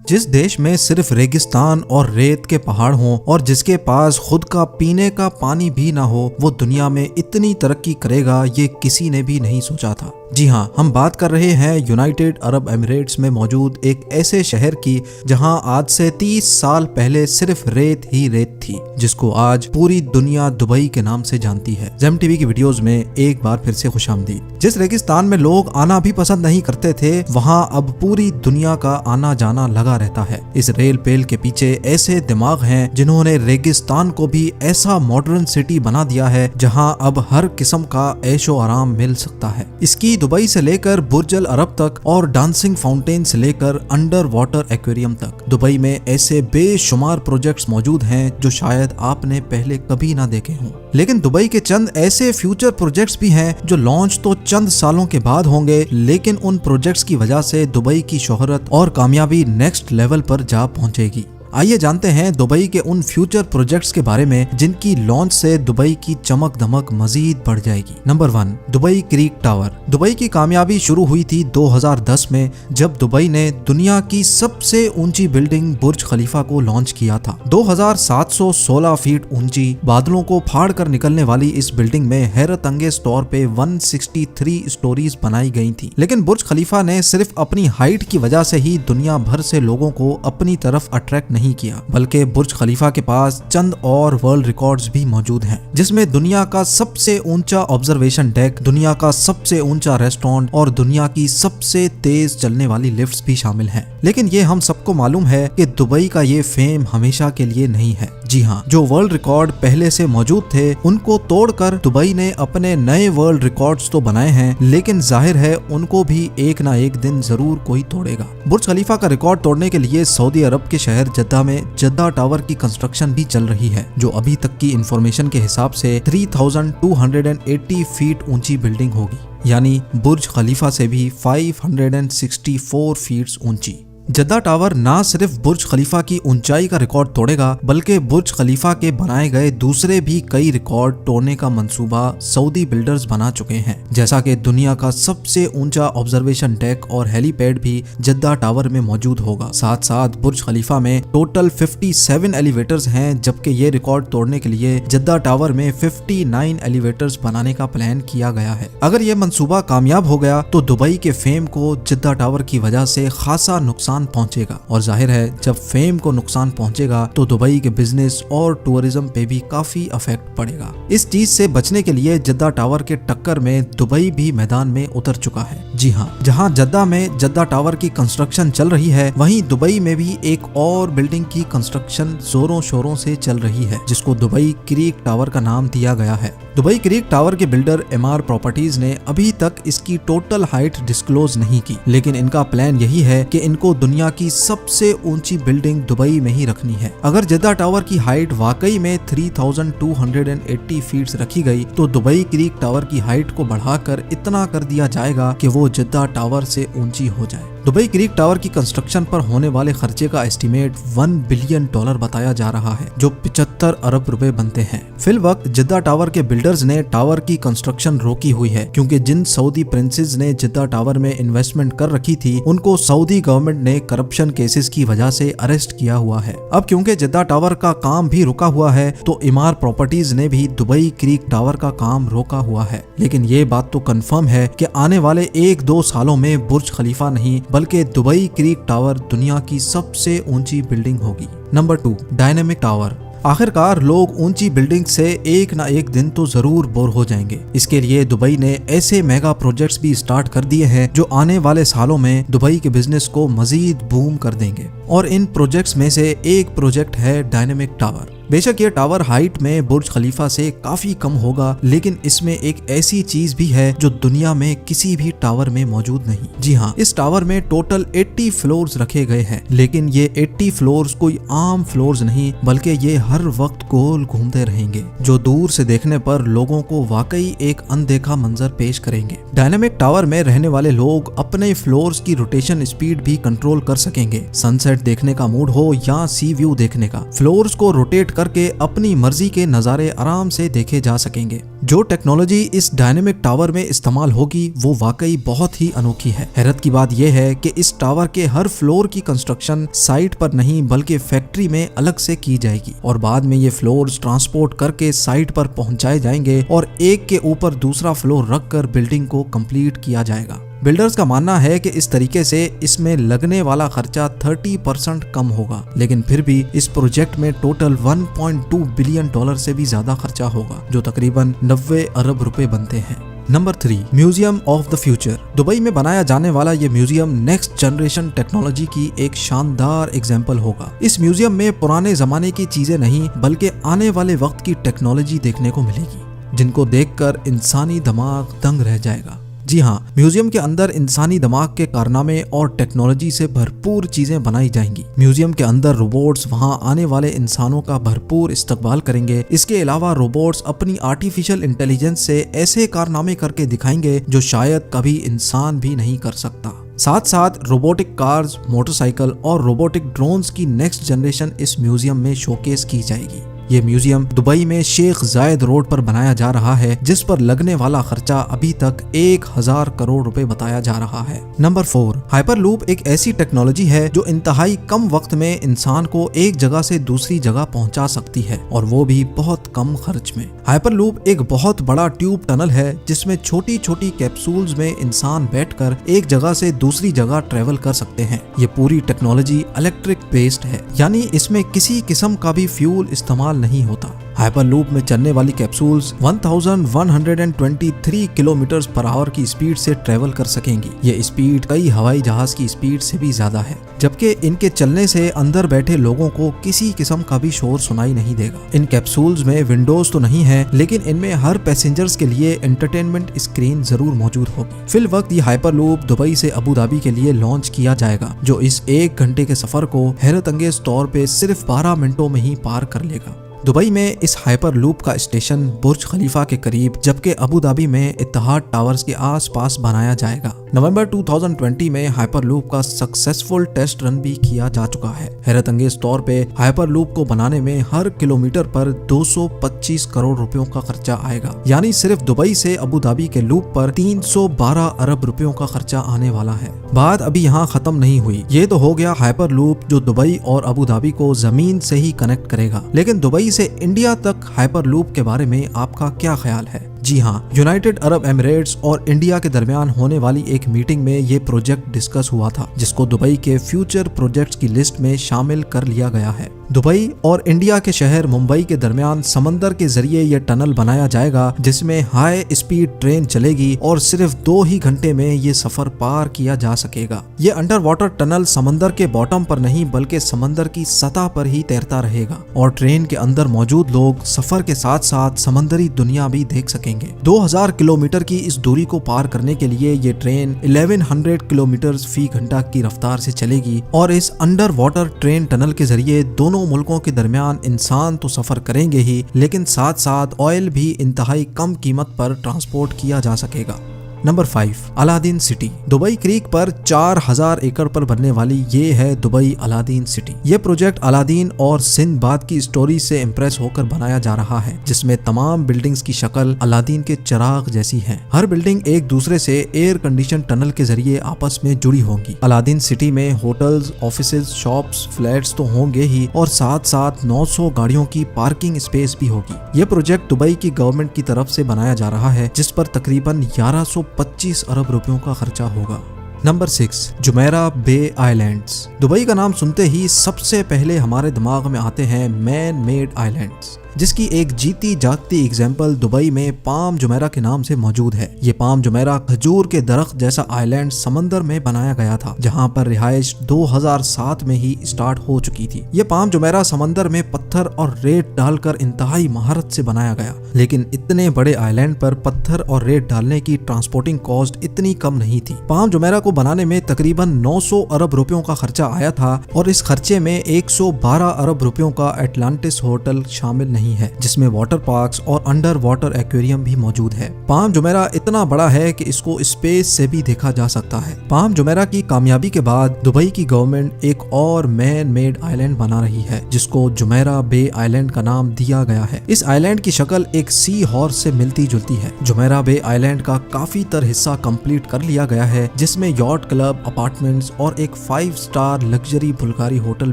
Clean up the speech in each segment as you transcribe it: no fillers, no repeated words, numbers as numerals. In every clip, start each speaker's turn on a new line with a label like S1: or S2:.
S1: जिस देश में सिर्फ रेगिस्तान और रेत के पहाड़ हों और जिसके पास खुद का पीने का पानी भी ना हो, वो दुनिया में इतनी तरक्की करेगा ये किसी ने भी नहीं सोचा था। जी हाँ, हम बात कर रहे हैं यूनाइटेड अरब एमिरेट्स में मौजूद एक ऐसे शहर की जहां आज से 30 साल पहले सिर्फ रेत ही रेत थी, जिसको आज पूरी दुनिया दुबई के नाम से जानती है। जेम टीवी की वीडियोस में एक बार फिर से खुशामदीद। जिस रेगिस्तान में लोग आना भी पसंद नहीं करते थे, वहां अब पूरी दुनिया का आना जाना लगा रहता है। इस रेल पेल के पीछे ऐसे दिमाग हैं जिन्होंने रेगिस्तान को भी ऐसा मॉडर्न सिटी बना दिया है जहां अब हर किस्म का ऐशो आराम मिल सकता है। इसकी दुबई से लेकर बुर्ज अल अरब तक और डांसिंग फाउंटेन से लेकर अंडर वाटर एक्वेरियम तक दुबई में ऐसे बेशुमार प्रोजेक्ट्स मौजूद हैं जो शायद आपने पहले कभी ना देखे हों। लेकिन दुबई के चंद ऐसे फ्यूचर प्रोजेक्ट्स भी हैं जो लॉन्च तो चंद सालों के बाद होंगे, लेकिन उन प्रोजेक्ट्स की वजह से दुबई की शोहरत और कामयाबी नेक्स्ट लेवल पर जा पहुंचेगी। आइए जानते हैं दुबई के उन फ्यूचर प्रोजेक्ट्स के बारे में जिनकी लॉन्च से दुबई की चमक दमक मजीद बढ़ जाएगी। Number 1, Dubai creek tower. Dubai की कामयाबी शुरू हुई थी 2010 में, जब दुबई ने दुनिया की सबसे ऊंची बिल्डिंग बुर्ज खलीफा को लॉन्च किया था। 2716 फीट ऊंची, बादलों को फाड़ कर निकलने वाली इस बिल्डिंग में हैरत अंगेज तौर पे 163 स्टोरीज बनाई गई थी। लेकिन बुर्ज खलीफा ने सिर्फ अपनी हाइट की वजह से ही दुनिया भर से लोगों को अपनी तरफ अट्रैक्ट नहीं किया, बल्कि बुर्ज खलीफा के पास चंद और वर्ल्ड रिकॉर्ड्स भी मौजूद हैं, जिसमें दुनिया का सबसे ऊंचा ऑब्जर्वेशन डेक, दुनिया का सबसे ऊंचा रेस्टोरेंट और दुनिया की सबसे तेज चलने वाली लिफ्ट्स भी शामिल हैं। लेकिन ये हम सबको मालूम है कि दुबई का ये फेम हमेशा के लिए नहीं है। जी हाँ, जो वर्ल्ड रिकॉर्ड पहले से मौजूद थे उनको तोड़कर दुबई ने अपने नए वर्ल्ड रिकॉर्ड्स तो बनाए हैं, लेकिन जाहिर है उनको भी एक ना एक दिन जरूर कोई तोड़ेगा। बुर्ज खलीफा का रिकॉर्ड तोड़ने के लिए सऊदी अरब के शहर जद्दा में जद्दा टावर की कंस्ट्रक्शन भी चल रही है, जो अभी तक की इंफॉर्मेशन के हिसाब से 3280 फीट ऊंची बिल्डिंग होगी, यानी बुर्ज खलीफा से भी 564 फीट ऊंची। जद्दा टावर ना सिर्फ बुर्ज खलीफा की ऊंचाई का रिकॉर्ड तोड़ेगा, बल्कि बुर्ज खलीफा के बनाए गए दूसरे भी कई रिकॉर्ड तोड़ने का मंसूबा सऊदी बिल्डर्स बना चुके हैं, जैसा कि दुनिया का सबसे ऊंचा ऑब्जर्वेशन डेक और हेलीपैड भी जद्दा टावर में मौजूद होगा। साथ साथ बुर्ज खलीफा में टोटल 57 एलिवेटर्स हैं, जबकि ये रिकॉर्ड तोड़ने के लिए जद्दा टावर में 59 एलिवेटर्स बनाने का प्लान किया गया है। अगर ये मंसूबा कामयाब हो गया तो दुबई के फेम को जद्दा टावर की वजह से खासा नुकसान पहुंचेगा, और जाहिर है जब फेम को नुकसान पहुंचेगा तो दुबई के बिजनेस और टूरिज्म पे भी काफी इफेक्ट पड़ेगा। इस चीज से बचने के लिए जद्दा टावर के टक्कर में दुबई भी मैदान में उतर चुका है। जी हाँ, जहां जद्दा में जद्दा टावर की कंस्ट्रक्शन चल रही है, वहीं दुबई में भी एक और बिल्डिंग की कंस्ट्रक्शन जोरों शोरों से चल रही है, जिसको दुबई क्रीक टावर का नाम दिया गया है। दुबई क्रीक टावर के बिल्डर एमआर प्रॉपर्टीज ने अभी तक इसकी टोटल हाइट डिस्क्लोज नहीं की, लेकिन इनका प्लान यही है कि इनको दुनिया की सबसे ऊंची बिल्डिंग दुबई में ही रखनी है। अगर जद्दा टावर की हाइट वाकई में 3280 फीट रखी गई तो दुबई क्रीक टावर की हाइट को बढ़ाकर इतना कर दिया जाएगा कि वो जद्दा टावर से ऊंची हो जाए। दुबई क्रीक टावर की कंस्ट्रक्शन पर होने वाले खर्चे का एस्टीमेट $1 बिलियन बताया जा रहा है, जो 75 अरब रुपए बनते हैं। फिल वक्त जद्दा टावर के बिल्डर्स ने टावर की कंस्ट्रक्शन रोकी हुई है, क्योंकि जिन सऊदी प्रिंसेस ने जद्दा टावर में इन्वेस्टमेंट कर रखी थी उनको सऊदी गवर्नमेंट ने करप्शन केसेस की वजह से अरेस्ट किया हुआ है। अब क्योंकि जद्दा टावर का काम भी रुका हुआ है, तो एमआर प्रॉपर्टीज ने भी दुबई क्रीक टावर का काम रोका हुआ है। लेकिन ये बात तो कंफर्म है कि आने वाले 1-2 सालों में बुर्ज खलीफा नहीं बल्कि दुबई क्रीक टावर दुनिया की सबसे ऊंची बिल्डिंग होगी। Number 2, dynamic tower. आखिरकार लोग ऊंची बिल्डिंग से एक ना एक दिन तो जरूर बोर हो जाएंगे। इसके लिए दुबई ने ऐसे मेगा प्रोजेक्ट्स भी स्टार्ट कर दिए हैं जो आने वाले सालों में दुबई के बिजनेस को मजीद बूम कर देंगे, और इन प्रोजेक्ट्स में से एक प्रोजेक्ट है डायनेमिक टावर। बेशक ये टावर हाइट में बुर्ज खलीफा से काफी कम होगा, लेकिन इसमें एक ऐसी चीज भी है जो दुनिया में किसी भी टावर में मौजूद नहीं। जी हाँ, इस टावर में टोटल 80 फ्लोर्स रखे गए हैं, लेकिन ये 80 फ्लोर्स कोई आम फ्लोर्स नहीं, बल्कि ये हर वक्त गोल घूमते रहेंगे, जो दूर से देखने पर लोगों को वाकई एक अनदेखा मंजर पेश करेंगे। डायनेमिक टावर में रहने वाले लोग अपने फ्लोर्स की रोटेशन स्पीड भी कंट्रोल कर सकेंगे। सनसेट देखने का मूड हो या सी व्यू देखने का, फ्लोर्स को रोटेट करके अपनी मर्जी के नजारे आराम से देखे जा सकेंगे। जो टेक्नोलॉजी इस डायनेमिक टावर में इस्तेमाल होगी वो वाकई बहुत ही अनोखी है। हैरत की बात यह है कि इस टावर के हर फ्लोर की कंस्ट्रक्शन साइट पर नहीं बल्कि फैक्ट्री में अलग से की जाएगी और बाद में ये फ्लोर्स ट्रांसपोर्ट करके साइट पर पहुंचाए जाएंगे और एक के ऊपर दूसरा फ्लोर रखकर बिल्डिंग को कंप्लीट किया जाएगा। बिल्डर्स का मानना है कि इस तरीके से इसमें लगने वाला खर्चा 30% कम होगा, लेकिन फिर भी इस प्रोजेक्ट में टोटल 1.2 बिलियन डॉलर से भी ज्यादा खर्चा होगा, जो तकरीबन 90 अरब रुपए बनते हैं। Number 3, museum of the future. Dubai में बनाया जाने वाला ये म्यूजियम नेक्स्ट जनरेशन टेक्नोलॉजी की एक शानदार एग्जाम्पल होगा। इस म्यूजियम में पुराने जमाने की चीजें नहीं बल्कि आने वाले वक्त की टेक्नोलॉजी देखने को मिलेगी, जिनको देखकर इंसानी दिमाग दंग रह जाएगा। जी हाँ, म्यूजियम के अंदर इंसानी दिमाग के कारनामे और टेक्नोलॉजी से भरपूर चीजें बनाई जाएंगी। म्यूजियम के अंदर रोबोट्स वहां आने वाले इंसानों का भरपूर इस्तकबाल करेंगे। इसके अलावा रोबोट्स अपनी आर्टिफिशियल इंटेलिजेंस से ऐसे कारनामे करके दिखाएंगे जो शायद कभी इंसान भी नहीं कर सकता। साथ साथ रोबोटिक कार्स, मोटरसाइकिल और रोबोटिक ड्रोन्स की नेक्स्ट जनरेशन इस म्यूजियम में शोकेस की जाएगी। ये म्यूजियम दुबई में शेख जायद रोड पर बनाया जा रहा है, जिस पर लगने वाला खर्चा अभी तक 1000 करोड़ रुपए बताया जा रहा है। नंबर 4, हाइपरलूप एक ऐसी टेक्नोलॉजी है जो इंतहाई कम वक्त में इंसान को एक जगह से दूसरी जगह पहुंचा सकती है और वो भी बहुत कम खर्च में। हाइपरलूप एक बहुत बड़ा ट्यूब टनल है जिसमें छोटी छोटी कैप्सूल्स में इंसान बैठकर एक जगह से दूसरी जगह ट्रेवल कर सकते हैं। ये पूरी टेक्नोलॉजी इलेक्ट्रिक बेस्ड है, यानी इसमें किसी किस्म का भी फ्यूल इस्तेमाल नहीं होता। हाइपरलूप में चलने वाली कैप्सूल्स 1123 किलोमीटर पर आवर की स्पीड से ट्रेवल कर सकेंगी। ये स्पीड कई हवाई जहाज की स्पीड से भी ज्यादा है, जबकि इनके चलने से अंदर बैठे लोगों को किसी किस्म का भी शोर सुनाई नहीं देगा। इन कैप्सूल्स में विंडोज तो नहीं है, लेकिन इनमें हर पैसेंजर्स के लिए एंटरटेनमेंट स्क्रीन जरूर मौजूद होगी। फिल वक्त ये हाइपरलूप दुबई से अबू धाबी के लिए लॉन्च किया जाएगा, जो इस 1 घंटे के सफर को हैरत अंगेज तौर पे सिर्फ 12 मिनटों में ही पार कर लेगा। दुबई में इस हाइपरलूप का स्टेशन बुर्ज खलीफा के करीब, जबकि अबू धाबी में इत्तेहाद टावर्स के आसपास बनाया जाएगा। नवंबर 2020 में हाइपरलूप का सक्सेसफुल टेस्ट रन भी किया जा चुका है। हैरत अंगेज तौर पे हाइपरलूप को बनाने में हर किलोमीटर पर 225 करोड़ रुपयों का खर्चा आएगा, यानी सिर्फ दुबई से अबू धाबी के लूप पर 312 अरब रुपयों का खर्चा आने वाला है। बात अभी यहाँ खत्म नहीं हुई। ये तो हो गया हाइपरलूप जो दुबई और अबू धाबी को जमीन से ही कनेक्ट करेगा, लेकिन दुबई से इंडिया तक हाइपरलूप के बारे में आपका क्या ख्याल है? जी हाँ, यूनाइटेड अरब एमिरेट्स और इंडिया के दरमियान होने वाली एक मीटिंग में ये प्रोजेक्ट डिस्कस हुआ था, जिसको दुबई के फ्यूचर प्रोजेक्ट्स की लिस्ट में शामिल कर लिया गया है। दुबई और इंडिया के शहर मुंबई के दरमियान समंदर के जरिए ये टनल बनाया जाएगा, जिसमें हाई स्पीड ट्रेन चलेगी और सिर्फ 2 ही घंटे में ये सफर पार किया जा सकेगा। ये अंडर वाटर टनल समंदर के बॉटम पर नहीं बल्कि समंदर की सतह पर ही तैरता रहेगा और ट्रेन के अंदर मौजूद लोग सफर के साथ साथ समंदरी दुनिया भी देख सकेंगे। 2000 किलोमीटर की इस दूरी को पार करने के लिए ये ट्रेन 1100 किलोमीटर फी घंटा की रफ्तार से चलेगी और इस अंडर वाटर ट्रेन टनल के जरिए दोनों मुल्कों के दरमियान इंसान तो सफर करेंगे ही, लेकिन साथ साथ ऑयल भी इंतहाई कम कीमत पर ट्रांसपोर्ट किया जा सकेगा। Number 5, Aladdin city. Dubai creek पर 4000 एकड़ पर बनने वाली ये है दुबई अलादीन सिटी। ये प्रोजेक्ट अलादीन और सिंदबाद की स्टोरी से इम्प्रेस होकर बनाया जा रहा है, जिसमें तमाम बिल्डिंग्स की शक्ल अलादीन के चिराग जैसी है। हर बिल्डिंग एक दूसरे से एयर कंडीशन टनल के जरिए आपस में जुड़ी होंगी। अलादीन सिटी में होटल्स, ऑफिसेज, शॉप्स, फ्लैट्स तो होंगे ही और साथ साथ 900 गाड़ियों की पार्किंग स्पेस भी होगी। ये प्रोजेक्ट दुबई की गवर्नमेंट की तरफ से बनाया जा रहा है, जिस पर तकरीबन 1125 अरब रुपयों का खर्चा होगा। नंबर 6, जुमेरा बे आइलैंड्स। दुबई का नाम सुनते ही सबसे पहले हमारे दिमाग में आते हैं मैन मेड आइलैंड्स, जिसकी एक जीती जागती एग्जाम्पल दुबई में पाम जुमेरा के नाम से मौजूद है। ये पाम जुमेरा खजूर के दरख्त जैसा आइलैंड समंदर में बनाया गया था, जहां पर रिहाइश 2007 में ही स्टार्ट हो चुकी थी। ये पाम जुमेरा समंदर में पत्थर और रेत डालकर इंतहाई महारत से बनाया गया, लेकिन इतने बड़े आइलैंड पर पत्थर और रेत डालने की ट्रांसपोर्टिंग कॉस्ट इतनी कम नहीं थी। पाम जुमेरा को बनाने में तकरीबन 900 अरब रुपयों का खर्चा आया था और इस खर्चे में 112 अरब रुपयों का एटलांटिस होटल शामिल नहीं नहीं है, जिसमें वाटर पार्क्स और अंडर वाटर एक्वेरियम भी मौजूद है। पाम जुमेरा इतना बड़ा है कि इसको स्पेस से भी देखा जा सकता है। पाम जुमेरा की कामयाबी के बाद दुबई की गवर्नमेंट एक और मैन मेड आइलैंड बना रही है, जिसको जुमेरा बे आइलैंड का नाम दिया गया है। इस आइलैंड की शक्ल एक सी हॉर्स से मिलती जुलती है। जुमेरा बे आइलैंड का काफी तर हिस्सा कंप्लीट कर लिया गया है, जिसमें यॉट क्लब, अपार्टमेंट्स और एक 5 स्टार लग्जरी बुल्गारी होटल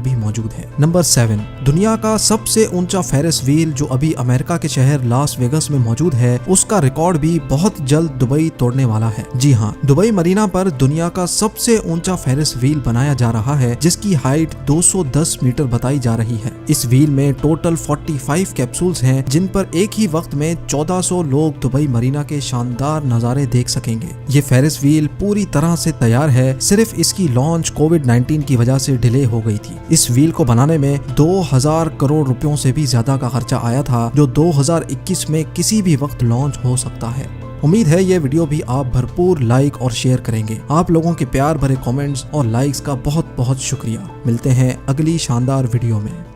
S1: भी मौजूद है। नंबर 7, दुनिया का सबसे ऊंचा फेरिस व्हील जो अभी अमेरिका के शहर लास वेगस में मौजूद है, उसका रिकॉर्ड भी बहुत जल्द दुबई तोड़ने वाला है। जी हाँ, दुबई मरीना पर दुनिया का सबसे ऊंचा फेरिस व्हील बनाया जा रहा है, जिसकी हाइट 210 मीटर बताई जा रही है। इस व्हील में टोटल 45 कैप्सूल्स हैं, जिन पर एक ही वक्त में 1400 लोग दुबई मरीना के शानदार नजारे देख सकेंगे। ये फेरिस व्हील पूरी तरह से तैयार है, सिर्फ इसकी लॉन्च कोविड-19 की वजह से डिले हो गई थी। इस व्हील को बनाने में 2000 करोड़ रुपयों से भी ज्यादा का खर्चा आया था, जो 2021 में किसी भी वक्त लॉन्च हो सकता है। उम्मीद है ये वीडियो भी आप भरपूर लाइक और शेयर करेंगे। आप लोगों के प्यार भरे कमेंट्स और लाइक्स का बहुत बहुत शुक्रिया। मिलते हैं अगली शानदार वीडियो में।